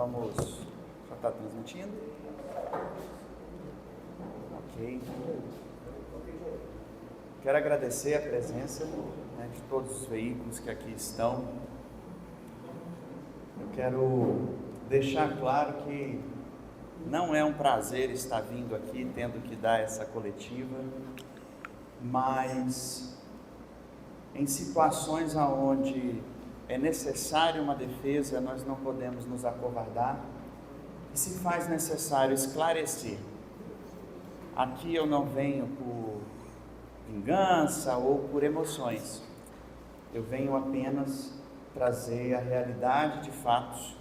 vamos... Já está transmitindo? Ok. Quero agradecer a presença, né, de todos os veículos que aqui estão. Eu quero deixar claro que não é um prazer estar vindo aqui, tendo que dar essa coletiva, mas em situações onde é necessária uma defesa, nós não podemos nos acovardar, e se faz necessário esclarecer. Aqui eu não venho por vingança ou por emoções, eu venho apenas trazer a realidade de fatos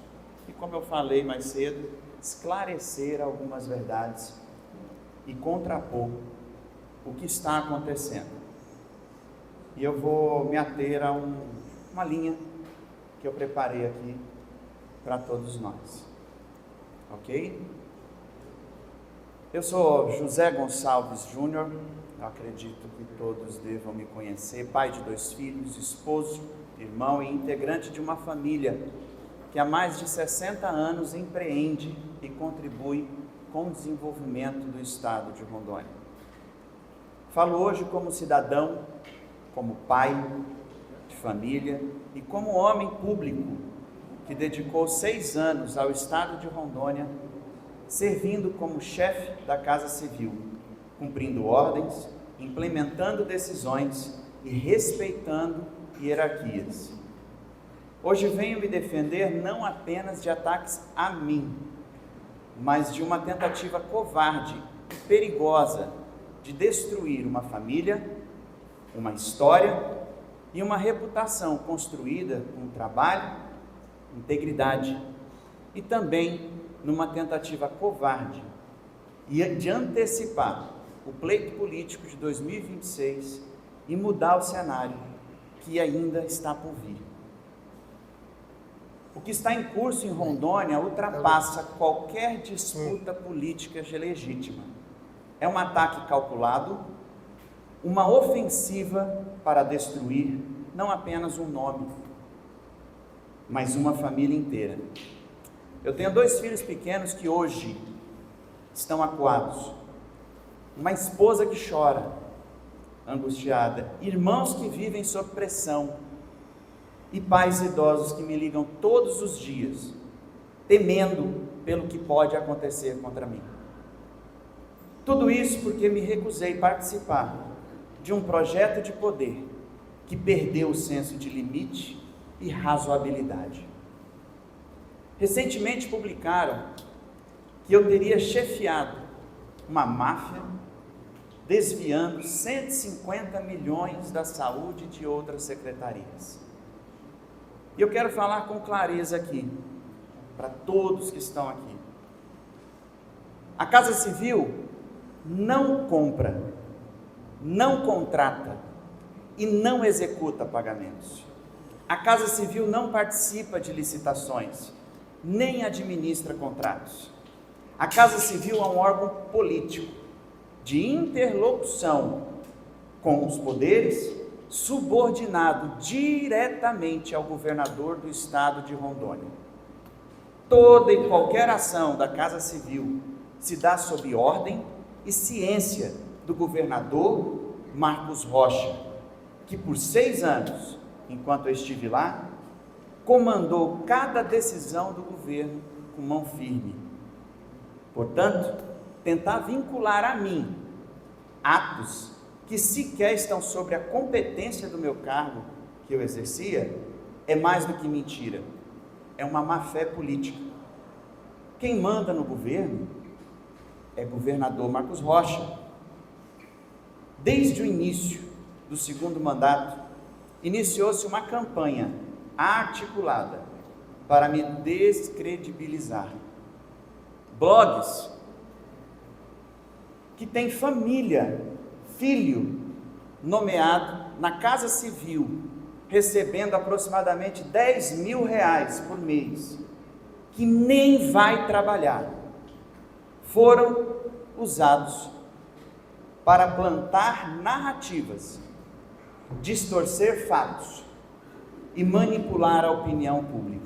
e, como eu falei mais cedo, esclarecer algumas verdades e contrapor o que está acontecendo. E eu vou me ater a uma linha que eu preparei aqui para todos nós, ok? Eu sou José Gonçalves Júnior, eu acredito que todos devam me conhecer, pai de 2 filhos, esposo, irmão e integrante de uma família que há mais de 60 anos empreende e contribui com o desenvolvimento do estado de Rondônia. Falo hoje como cidadão, como pai de família e como homem público que dedicou 6 anos ao estado de Rondônia, servindo como chefe da Casa Civil, cumprindo ordens, implementando decisões e respeitando hierarquias. Hoje venho me defender não apenas de ataques a mim, mas de uma tentativa covarde e perigosa de destruir uma família, uma história e uma reputação construída com trabalho, integridade e também numa tentativa covarde e de antecipar o pleito político de 2026 e mudar o cenário que ainda está por vir. O que está em curso em Rondônia ultrapassa qualquer disputa política legítima. É um ataque calculado, uma ofensiva para destruir não apenas um nome, mas uma família inteira. Eu tenho 2 filhos pequenos que hoje estão acuados, uma esposa que chora, angustiada, irmãos que vivem sob pressão e pais idosos que me ligam todos os dias, temendo pelo que pode acontecer contra mim. Tudo isso porque me recusei a participar de um projeto de poder que perdeu o senso de limite e razoabilidade. Recentemente publicaram que eu teria chefiado uma máfia desviando 150 milhões da saúde de outras secretarias. E eu quero falar com clareza aqui, para todos que estão aqui. A Casa Civil não compra, não contrata e não executa pagamentos. A Casa Civil não participa de licitações, nem administra contratos. A Casa Civil é um órgão político, de interlocução com os poderes, subordinado diretamente ao governador do estado de Rondônia. Toda e qualquer ação da Casa Civil se dá sob ordem e ciência do governador Marcos Rocha, que por 6 anos, enquanto eu estive lá, comandou cada decisão do governo com mão firme. Portanto, tentar vincular a mim atos que sequer estão sobre a competência do meu cargo que eu exercia, é mais do que mentira, é uma má-fé política. Quem manda no governo é governador Marcos Rocha. Desde o início do 2º mandato, iniciou-se uma campanha articulada para me descredibilizar. Blogs que têm família, filho nomeado na Casa Civil, recebendo aproximadamente R$10 mil por mês, que nem vai trabalhar, foram usados para plantar narrativas, distorcer fatos e manipular a opinião pública.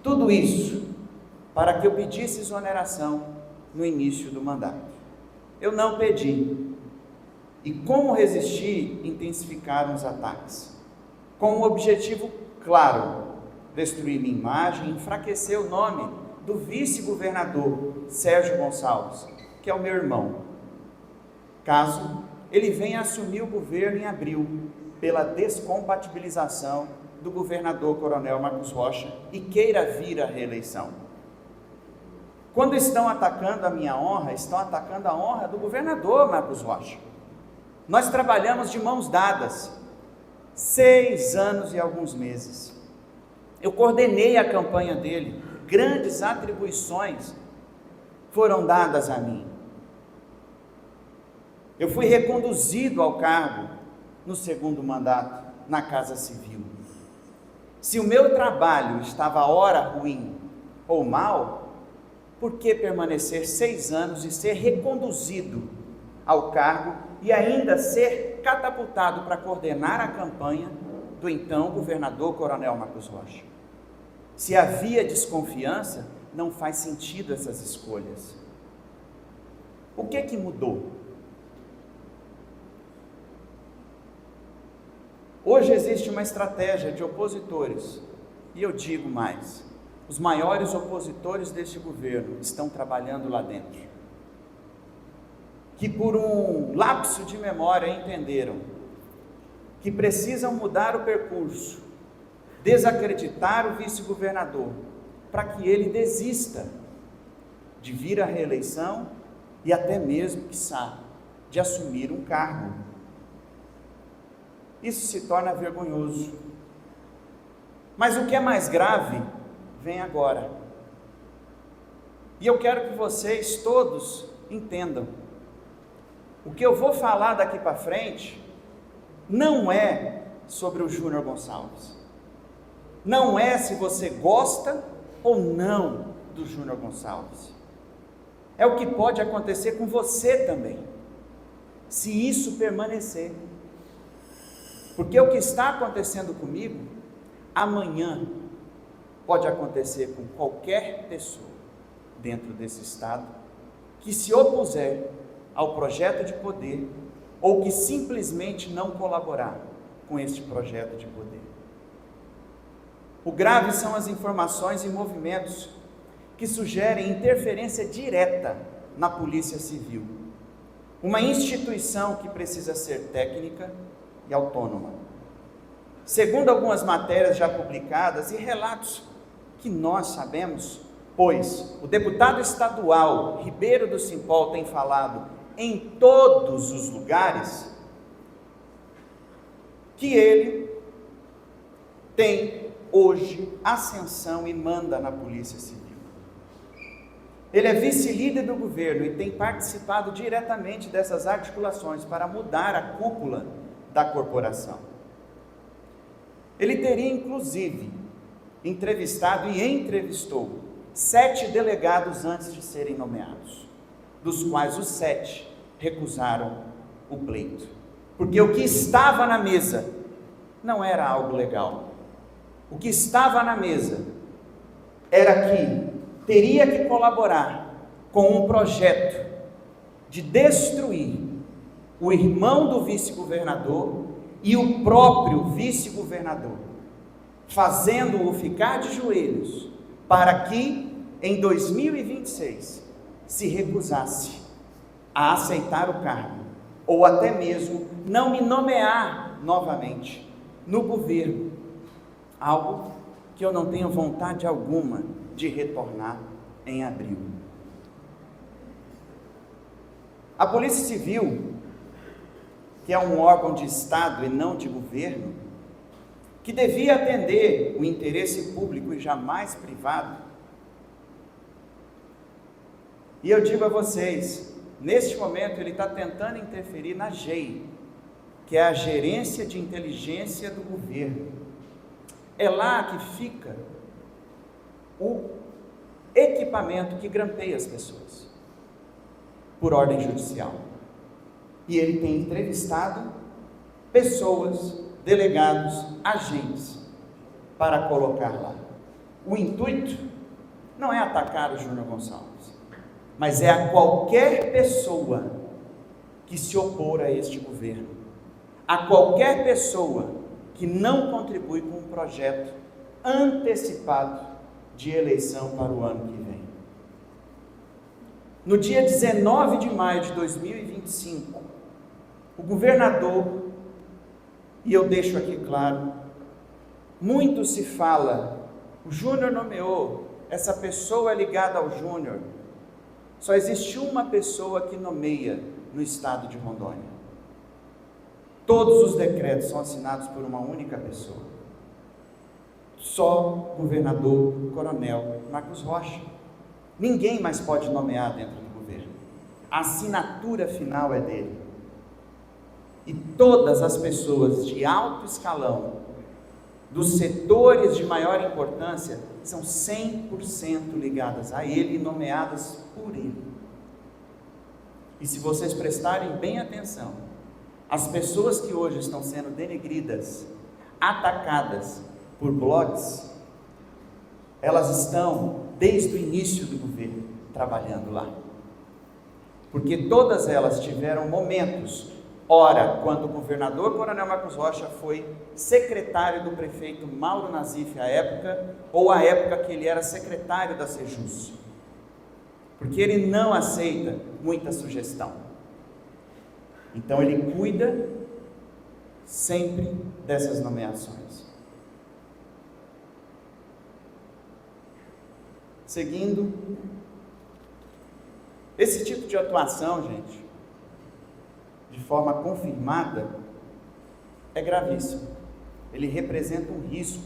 Tudo isso para que eu pedisse exoneração no início do mandato. Eu não pedi. E como resistir, intensificaram os ataques. Com um objetivo claro: destruir minha imagem, enfraquecer o nome do vice-governador Sérgio Gonçalves, que é o meu irmão, caso ele venha assumir o governo em abril, pela descompatibilização do governador Coronel Marcos Rocha e queira vir à reeleição. Quando estão atacando a minha honra, estão atacando a honra do governador Marcos Rocha. Nós trabalhamos de mãos dadas, 6 anos e alguns meses. Eu coordenei a campanha dele, grandes atribuições foram dadas a mim. Eu fui reconduzido ao cargo no segundo mandato, na Casa Civil. Se o meu trabalho estava ora ruim ou mal, por que permanecer 6 anos e ser reconduzido ao cargo e ainda ser catapultado para coordenar a campanha do então governador Coronel Marcos Rocha? Se havia desconfiança, não faz sentido essas escolhas. O que mudou? Hoje existe uma estratégia de opositores, e eu digo mais: os maiores opositores deste governo estão trabalhando lá dentro, que por um lapso de memória entenderam que precisam mudar o percurso, desacreditar o vice-governador, para que ele desista de vir à reeleição e até mesmo, quiçá, de assumir um cargo. Isso se torna vergonhoso. Mas o que é mais grave vem agora. E eu quero que vocês todos entendam. O que eu vou falar daqui para frente não é sobre o Júnior Gonçalves. Não é se você gosta ou não do Júnior Gonçalves. É o que pode acontecer com você também, se isso permanecer. Porque o que está acontecendo comigo, amanhã pode acontecer com qualquer pessoa dentro desse Estado que se opuser ao projeto de poder ou que simplesmente não colaborar com este projeto de poder. O grave são as informações e movimentos que sugerem interferência direta na Polícia Civil, uma instituição que precisa ser técnica e autônoma. Segundo algumas matérias já publicadas e relatos que nós sabemos, pois o deputado estadual Ribeiro do Simpol tem falado em todos os lugares, que ele tem hoje ascensão e manda na Polícia Civil. Ele é vice-líder do governo e tem participado diretamente dessas articulações para mudar a cúpula da corporação. Ele teria inclusive entrevistado e entrevistou 7 delegados antes de serem nomeados, dos quais os 7 recusaram o pleito, porque o que estava na mesa não era algo legal. O que estava na mesa era que teria que colaborar com um projeto de destruir o irmão do vice-governador e o próprio vice-governador, fazendo-o ficar de joelhos, para que em 2026 se recusasse a aceitar o cargo, ou até mesmo não me nomear novamente no governo, algo que eu não tenho vontade alguma de retornar em abril. A Polícia Civil, que é um órgão de Estado e não de governo, que devia atender o interesse público e jamais privado, e eu digo a vocês, neste momento ele está tentando interferir na GEI, que é a Gerência de Inteligência do Governo. É lá que fica o equipamento que grampeia as pessoas, por ordem judicial. E ele tem entrevistado pessoas, delegados, agentes, para colocar lá. O intuito não é atacar o Júnior Gonçalves, mas é a qualquer pessoa que se opor a este governo, a qualquer pessoa que não contribui com um projeto antecipado de eleição para o ano que vem. No dia 19 de maio de 2025, o governador, e eu deixo aqui claro, muito se fala, o Júnior nomeou, essa pessoa é ligada ao Júnior. Só existe uma pessoa que nomeia no estado de Rondônia. Todos os decretos são assinados por uma única pessoa. Só o governador Coronel Marcos Rocha. Ninguém mais pode nomear dentro do governo. A assinatura final é dele. E todas as pessoas de alto escalão, dos setores de maior importância, são 100% ligadas a ele e nomeadas por ele. E se vocês prestarem bem atenção, as pessoas que hoje estão sendo denegridas, atacadas por blogs, elas estão desde o início do governo trabalhando lá. Porque todas elas tiveram momentos, ora, quando o governador Coronel Marcos Rocha foi secretário do prefeito Mauro Nazif à época, ou à época que ele era secretário da Sejus, porque ele não aceita muita sugestão. Então ele cuida sempre dessas nomeações. Seguindo, esse tipo de atuação, gente, de forma confirmada, é gravíssimo. Ele representa um risco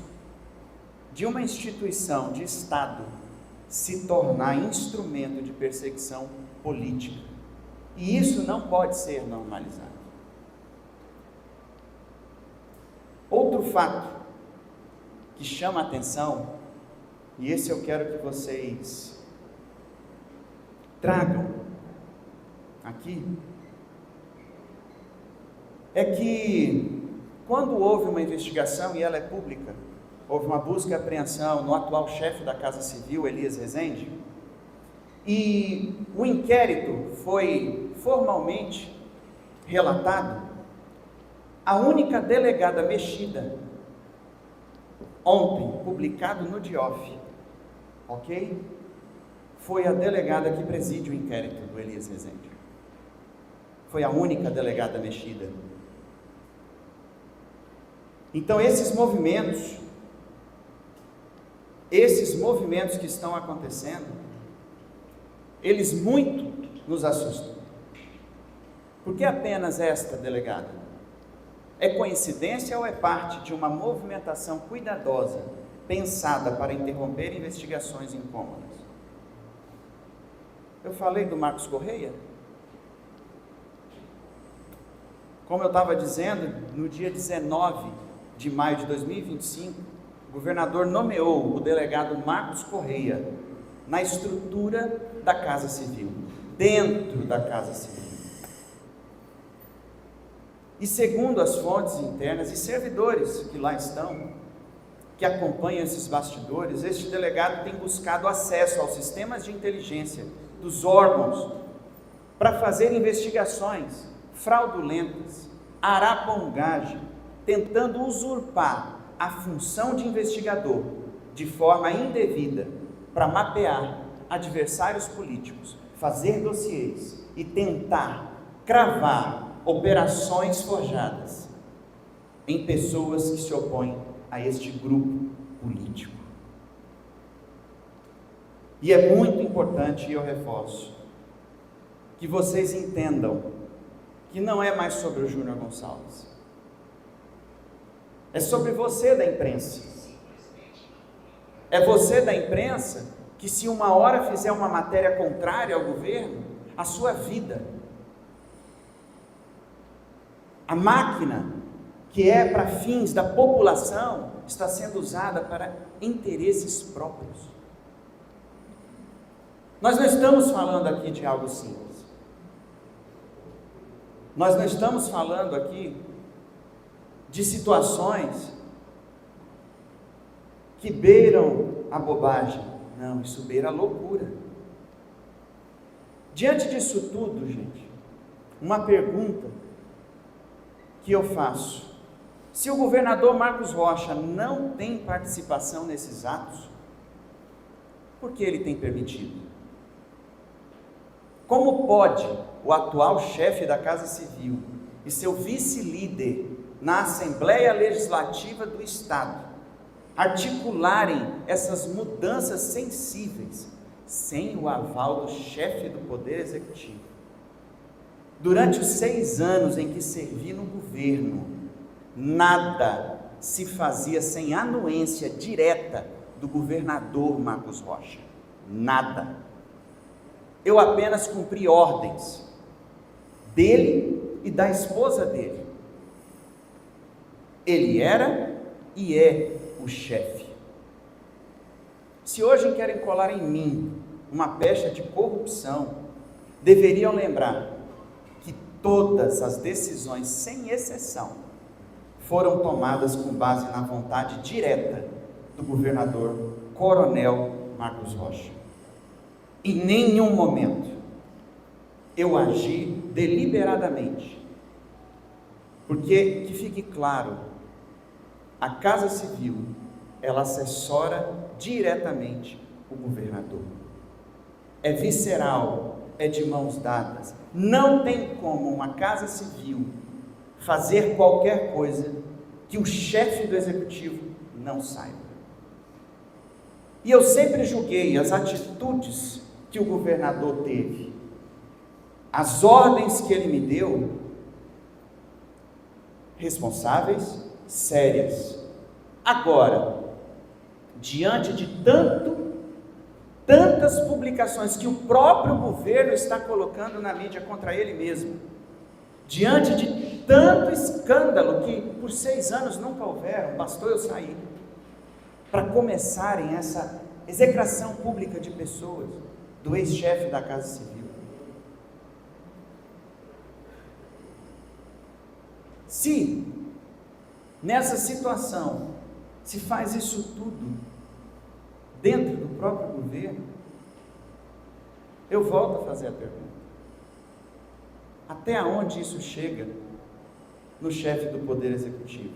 de uma instituição de Estado se tornar instrumento de perseguição política. E isso não pode ser normalizado. Outro fato que chama a atenção, e esse eu quero que vocês tragam aqui, é que quando houve uma investigação, e ela é pública, houve uma busca e apreensão no atual chefe da Casa Civil, Elias Rezende, e o inquérito foi formalmente relatado, a única delegada mexida, ontem, publicado no DIOF, ok? Foi a delegada que preside o inquérito do Elias Rezende. Foi a única delegada mexida. Então esses movimentos que estão acontecendo, eles muito nos assustam. Por que apenas esta delegada? É coincidência ou é parte de uma movimentação cuidadosa, pensada para interromper investigações incômodas? Eu falei do Marcos Correia? Como eu estava dizendo, no dia 19 de maio de 2025, o governador nomeou o delegado Marcos Correia na estrutura da Casa Civil, dentro da Casa Civil. E segundo as fontes internas e servidores que lá estão, que acompanham esses bastidores, este delegado tem buscado acesso aos sistemas de inteligência dos órgãos para fazer investigações fraudulentas, arapongagem, tentando usurpar a função de investigador de forma indevida para mapear adversários políticos, fazer dossiês e tentar cravar operações forjadas em pessoas que se opõem a este grupo político. E é muito importante, e eu reforço, que vocês entendam que não é mais sobre o Júnior Gonçalves. É sobre você da imprensa. É você da imprensa que, se uma hora fizer uma matéria contrária ao governo, a sua vida, a máquina que é para fins da população, está sendo usada para interesses próprios. Nós não estamos falando aqui de algo simples. Nós não estamos falando aqui de situações que beiram a bobagem, Não, isso beira a loucura. Diante disso tudo, gente, uma pergunta que eu faço: se o governador Marcos Rocha não tem participação nesses atos, por que ele tem permitido? Como pode o atual chefe da Casa Civil e seu vice-líder na Assembleia Legislativa do Estado articularem essas mudanças sensíveis sem o aval do chefe do Poder Executivo? Durante os 6 anos em que servi no governo, nada se fazia sem anuência direta do governador Marcos Rocha. Nada. Eu apenas cumpri ordens dele e da esposa dele. Ele era e é o chefe. Se hoje querem colar em mim uma pecha de corrupção, deveriam lembrar que todas as decisões, sem exceção, foram tomadas com base na vontade direta do governador Coronel Marcos Rocha. Em nenhum momento eu agi deliberadamente, porque, que fique claro, a Casa Civil, ela assessora diretamente o governador. É visceral, é de mãos dadas. Não tem como uma Casa Civil fazer qualquer coisa que o chefe do executivo não saiba. E eu sempre julguei as atitudes que o governador teve, as ordens que ele me deu, responsáveis, sérias. Agora, diante de tantas publicações que o próprio governo está colocando na mídia contra ele mesmo, diante de tanto escândalo que por 6 anos nunca houveram, bastou eu sair, para começarem essa execração pública de pessoas, do ex-chefe da Casa Civil. Se nessa situação se faz isso tudo dentro do próprio governo, eu volto a fazer a pergunta: até onde isso chega no chefe do Poder Executivo?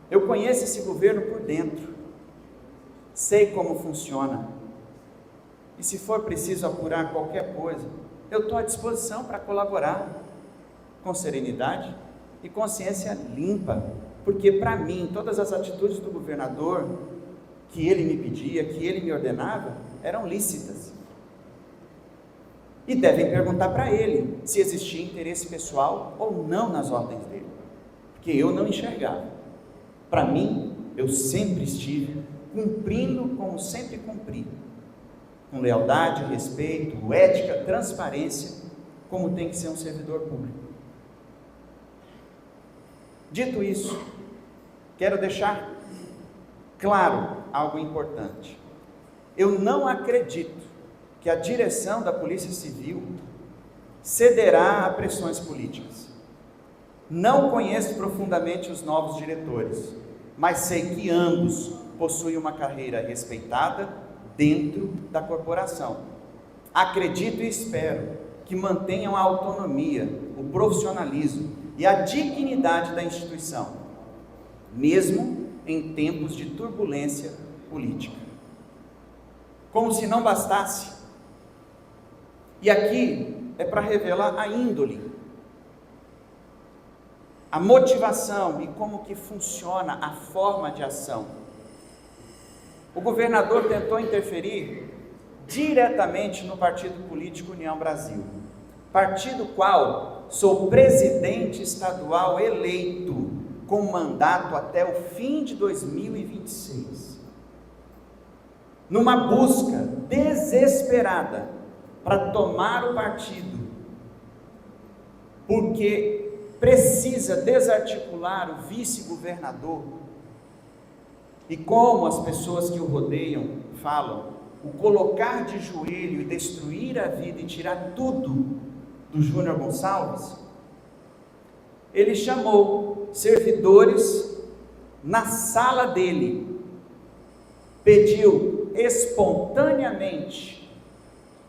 Eu conheço esse governo por dentro, sei como funciona, e se for preciso apurar qualquer coisa, eu estou à disposição para colaborar com serenidade e consciência limpa, porque para mim todas as atitudes do governador que ele me pedia, que ele me ordenava, eram lícitas. E devem perguntar para ele se existia interesse pessoal ou não nas ordens dele, porque eu não enxergava. Para mim, eu sempre estive cumprindo como sempre cumpri, com lealdade, respeito, ética, transparência, como tem que ser um servidor público. Dito isso, quero deixar claro algo importante. Eu não acredito que a direção da Polícia Civil cederá a pressões políticas. Não conheço profundamente os novos diretores, mas sei que ambos possuem uma carreira respeitada dentro da corporação. Acredito e espero que mantenham a autonomia, o profissionalismo e a dignidade da instituição, mesmo em tempos de turbulência política. Como se não bastasse, e aqui é para revelar a índole, a motivação e como que funciona a forma de ação. O governador tentou interferir diretamente no partido político União Brasil, partido qual sou presidente estadual eleito, com mandato até o fim de 2026. Numa busca desesperada para tomar o partido, porque precisa desarticular o vice-governador, e como as pessoas que o rodeiam falam, o colocar de joelho e destruir a vida e tirar tudo do Júnior Gonçalves, ele chamou servidores na sala dele, pediu espontaneamente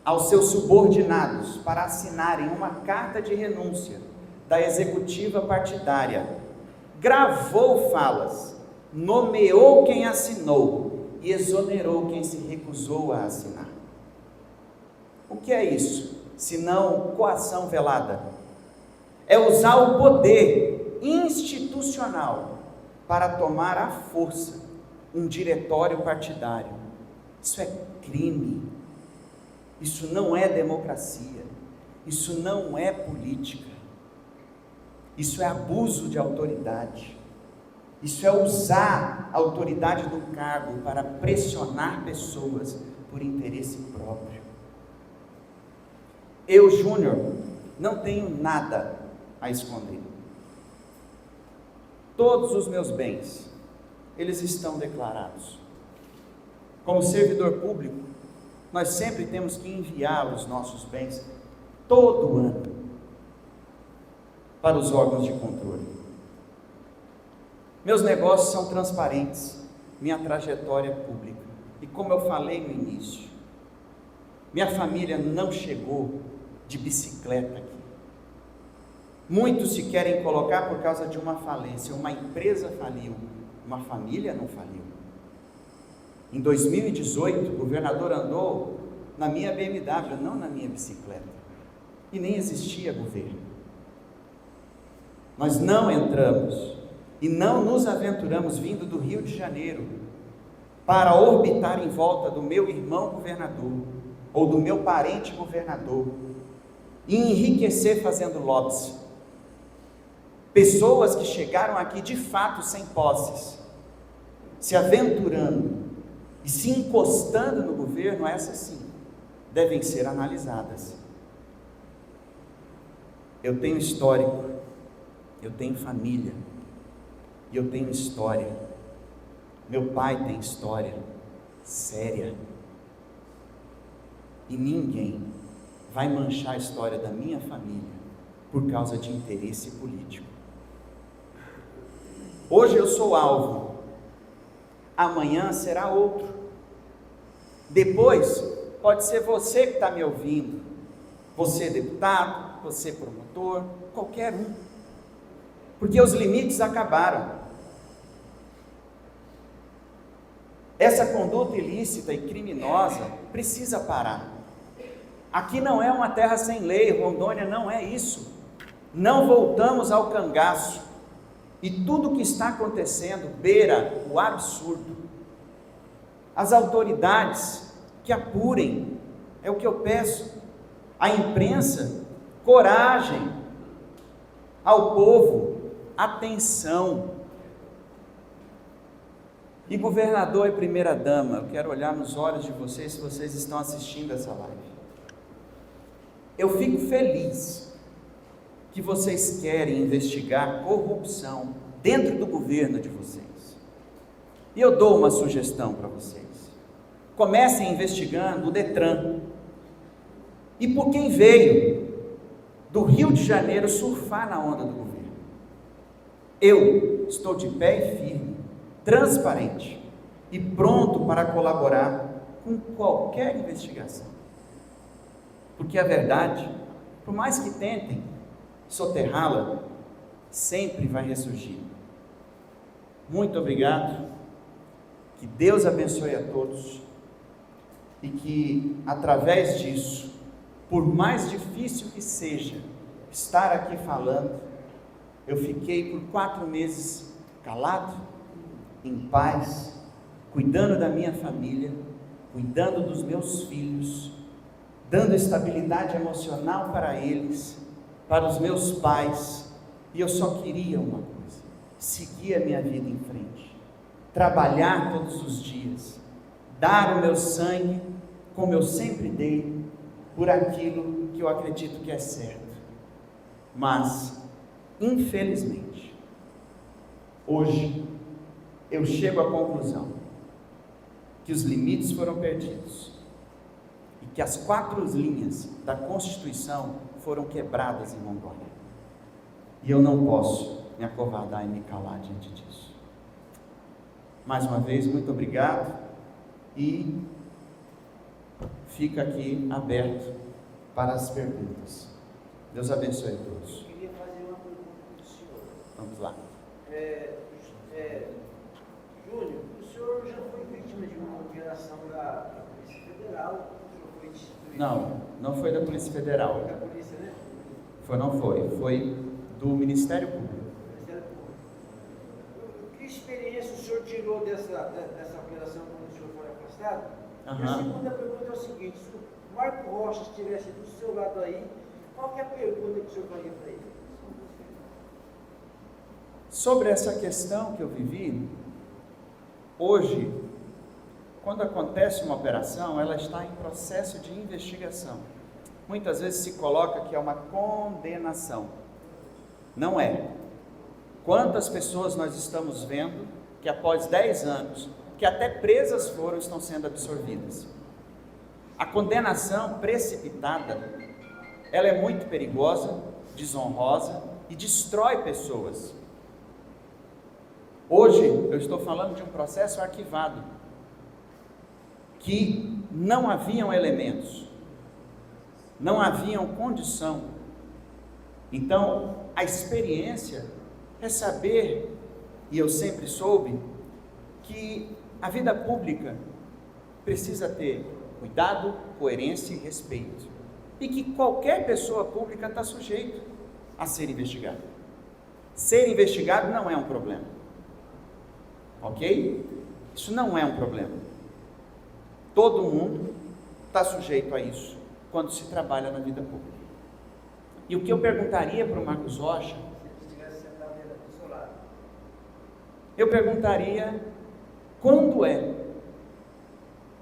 aos seus subordinados para assinarem uma carta de renúncia da executiva partidária, gravou falas, nomeou quem assinou e exonerou quem se recusou a assinar. O que é isso, senão coação velada? É usar o poder institucional para tomar à força um diretório partidário. Isso é crime, isso não é democracia, isso não é política, isso é abuso de autoridade, isso é usar a autoridade do cargo para pressionar pessoas por interesse próprio. Eu, Júnior, não tenho nada a esconder. Todos os meus bens, eles estão declarados. Como servidor público, nós sempre temos que enviar os nossos bens, todo ano, para os órgãos de controle. Meus negócios são transparentes, minha trajetória é pública. E como eu falei no início, minha família não chegou de bicicleta aqui. Muitos se querem colocar por causa de uma falência. Uma empresa faliu, uma família não faliu. Em 2018, o governador andou na minha BMW, não na minha bicicleta. E nem existia governo. Nós não entramos e não nos aventuramos vindo do Rio de Janeiro para orbitar em volta do meu irmão governador ou do meu parente governador e enriquecer fazendo lobbies. Pessoas que chegaram aqui de fato sem posses, se aventurando e se encostando no governo, essas sim, devem ser analisadas. Eu tenho histórico, eu tenho família, e eu tenho história. Meu pai tem história séria. E ninguém vai manchar a história da minha família por causa de interesse político. Hoje eu sou alvo, amanhã será outro. Depois pode ser você que está me ouvindo, você deputado, você promotor, qualquer um, porque os limites acabaram. Essa conduta ilícita e criminosa precisa parar. Aqui não é uma terra sem lei, Rondônia não é isso. Não voltamos ao cangaço. E tudo o que está acontecendo beira o absurdo. As autoridades que apurem, é o que eu peço. A imprensa, coragem. Ao povo, atenção. E governador e primeira dama, eu quero olhar nos olhos de vocês, se vocês estão assistindo essa live. Eu fico feliz que vocês querem investigar corrupção dentro do governo de vocês. E eu dou uma sugestão para vocês. Comecem investigando o Detran. E por quem veio do Rio de Janeiro surfar na onda do governo. Eu estou de pé e firme, transparente e pronto para colaborar com qualquer investigação. Porque a verdade, por mais que tentem soterrá-la, sempre vai ressurgir. Muito obrigado, que Deus abençoe a todos e que através disso, por mais difícil que seja estar aqui falando, eu fiquei por 4 meses calado, em paz, cuidando da minha família, cuidando dos meus filhos, dando estabilidade emocional para eles, para os meus pais, e eu só queria uma coisa: seguir a minha vida em frente, trabalhar todos os dias, dar o meu sangue, como eu sempre dei, por aquilo que eu acredito que é certo. Mas, infelizmente, hoje, eu chego à conclusão que os limites foram perdidos e que as 4 linhas da Constituição foram quebradas em Rondônia. E eu não posso me acovardar e me calar diante disso. Mais uma vez, muito obrigado e fica aqui aberto para as perguntas. Deus abençoe a todos. Eu queria fazer uma pergunta para o senhor. Vamos lá. Júnior, o senhor já foi vítima de uma operação da Polícia Federal? O senhor foi destituído? Não foi da Polícia Federal. Foi da polícia, né? Foi do Ministério Público. Ministério Público. Que experiência o senhor tirou dessa operação quando o senhor foi afastado? E a segunda pergunta é o seguinte: se o Marco Rocha estivesse do seu lado aí, qual que é a pergunta que o senhor faria para ele? Sobre essa questão que eu vivi, hoje, quando acontece uma operação, ela está em processo de investigação. Muitas vezes se coloca que é uma condenação. Não é. Quantas pessoas nós estamos vendo que após 10 anos, que até presas foram, estão sendo absorvidas. A condenação precipitada, ela é muito perigosa, desonrosa e destrói pessoas. Hoje eu estou falando de um processo arquivado, que não haviam elementos, não haviam condição. Então, a experiência é saber, e eu sempre soube, que a vida pública precisa ter cuidado, coerência e respeito, e que qualquer pessoa pública está sujeito a ser investigado. Ser investigado não é um problema, ok? Isso não é um problema. Todo mundo está sujeito a isso quando se trabalha na vida pública. E o que eu perguntaria para o Marcos Rocha, eu perguntaria: quando é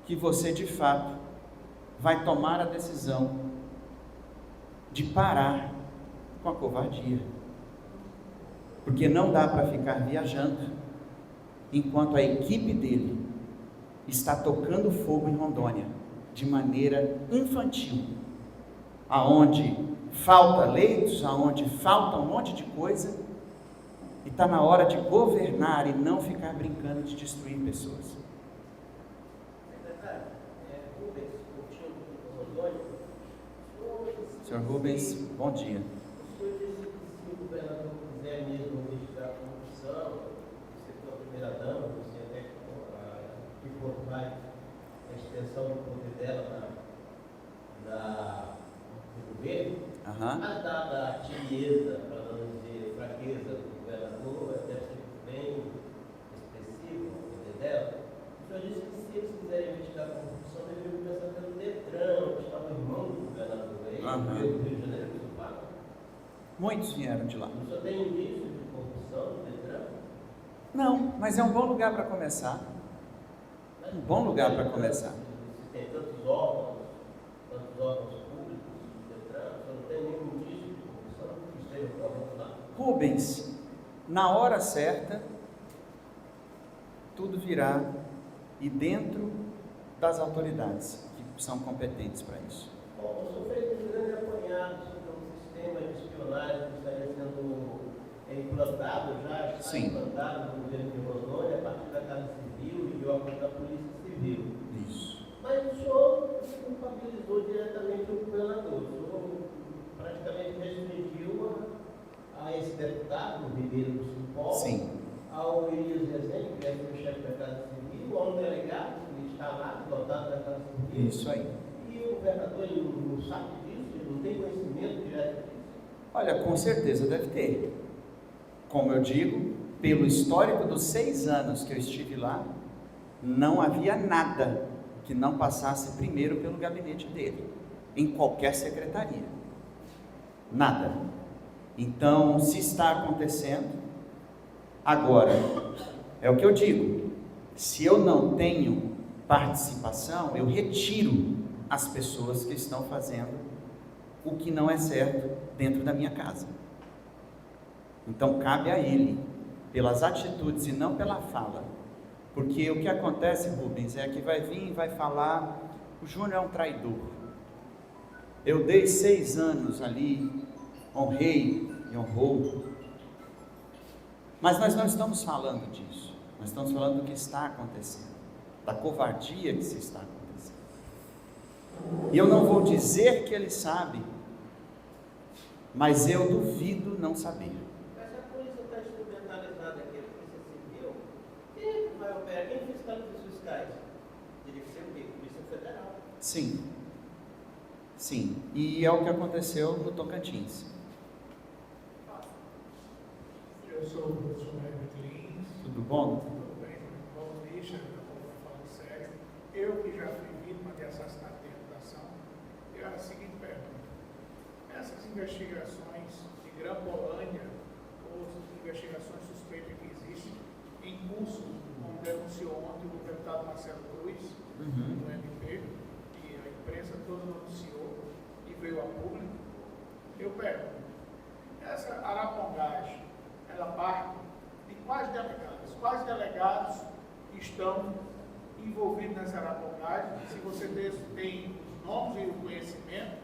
que você de fato vai tomar a decisão de parar com a covardia? Porque não dá para ficar viajando enquanto a equipe dele está tocando fogo em Rondônia de maneira infantil, aonde falta leitos, aonde falta um monte de coisa, e está na hora de governar e não ficar brincando de destruir pessoas. Senhor Rubens, bom dia. O senhor disse que se o governador quiser mesmo investigar a corrupção, você foi a primeira-dama, você até que formar a extensão do poder dela no governo, mas dada a tibieza, para não dizer fraqueza do governador, deve ser bem expressivo o poder dela. O senhor disse que se eles quiserem investigar a corrupção, deveriam começar pelo Detran, que estava irmão do governador aí, do Rio de Janeiro, que São Paulo. Muitos vieram de lá. O senhor tem indício de corrupção do Detran? Não, mas é um bom lugar para começar. Um bom lugar para começar. Se tem tantos órgãos públicos, Detran, o senhor não tem nenhum indício de corrupção que esteja ocorrendo lá? Rubens, na hora certa, tudo virá, e dentro das autoridades que são competentes para isso. Bom, o senhor fez um grande apanhado sobre um sistema de espionagem que estaria sendo implantado, já está implantado no governo de Rondônia, a partir da Casa Civil e de órgãos da Polícia Civil. Isso. Mas o senhor culpabilizou diretamente o governador. O senhor praticamente restringiu a esse deputado, o Ribeiro do Cipó, ao Elias Rezende, que é o chefe da Casa Civil, ao delegado que está lá, dotado da Casa Civil. Isso aí. E o governador não sabe disso, ele não tem conhecimento direto disso? Olha, com certeza deve ter. Como eu digo, pelo histórico dos 6 anos que eu estive lá, não havia nada que não passasse primeiro pelo gabinete dele, em qualquer secretaria. Nada. Então, se está acontecendo, agora, é o que eu digo, se eu não tenho participação, eu retiro as pessoas que estão fazendo o que não é certo dentro da minha casa. Então, cabe a ele, pelas atitudes e não pela fala. Porque o que acontece, Rubens, é que vai vir e vai falar: o Júnior é um traidor. Eu dei 6 anos ali, honrei e honrou. Mas nós não estamos falando disso. Nós estamos falando do que está acontecendo, da covardia que se está acontecendo. E eu não vou dizer que ele sabe, mas eu duvido não saber. Mas a polícia está instrumentalizada aqui, a polícia civil. Quem vai operar? Quem fiscaliza os fiscais? Teria que ser o quê? Polícia Federal. Sim. Sim. E é o que aconteceu no Tocantins. Eu sou o professor Herbert Lins. Tudo bom? Tudo bem? Vamos deixar, falando sério. Eu que já fui vítima de assassinato de reputação, eu a seguinte pergunta. Essas investigações de Grã-Polândia, ou investigações suspeitas que existem, em curso, como denunciou ontem o deputado Marcelo Cruz, do MP, que a imprensa toda anunciou e veio a público, eu pergunto, essa arapongagem, ela parte de quais delegados? Quais delegados estão envolvidos nessa arapongagem? Se você tem os nomes e o conhecimento,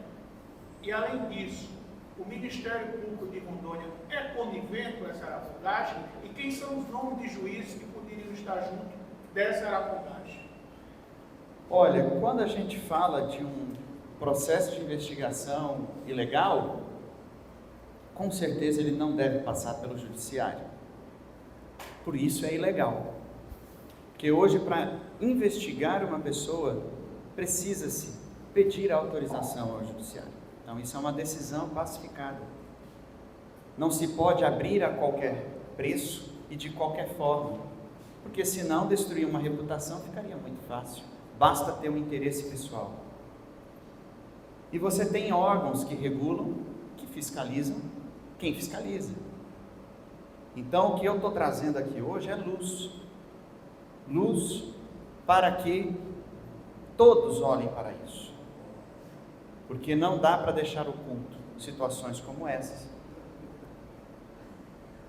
e além disso, o Ministério Público de Rondônia é conivente com essa arapongagem? E quem são os nomes de juízes que poderiam estar junto dessa arapongagem? Olha, quando a gente fala de um processo de investigação ilegal, com certeza ele não deve passar pelo judiciário. Por isso é ilegal. Porque hoje, para investigar uma pessoa, precisa-se pedir autorização ao judiciário. Então, isso é uma decisão pacificada. Não se pode abrir a qualquer preço e de qualquer forma, porque senão destruir uma reputação ficaria muito fácil. Basta ter um interesse pessoal. E você tem órgãos que regulam, que fiscalizam, quem fiscaliza. Então, o que eu estou trazendo aqui hoje é luz. Luz para que todos olhem para isso. Porque não dá para deixar oculto situações como essas.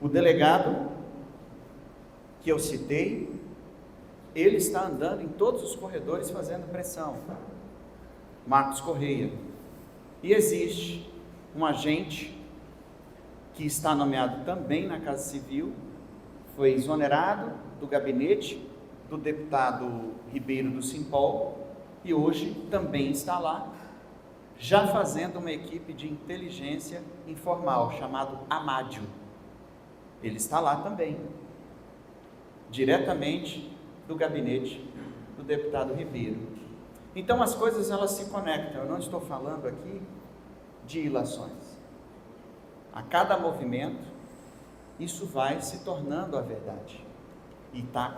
O delegado que eu citei, ele está andando em todos os corredores fazendo pressão. Marcos Correia. E existe um agente que está nomeado também na Casa Civil, foi exonerado do gabinete do deputado Ribeiro do Simpol e hoje também está lá, já fazendo uma equipe de inteligência informal, chamado Amádio. Ele está lá também, diretamente do gabinete do deputado Ribeiro. Então as coisas elas se conectam, eu não estou falando aqui de ilações. A cada movimento, isso vai se tornando a verdade. E está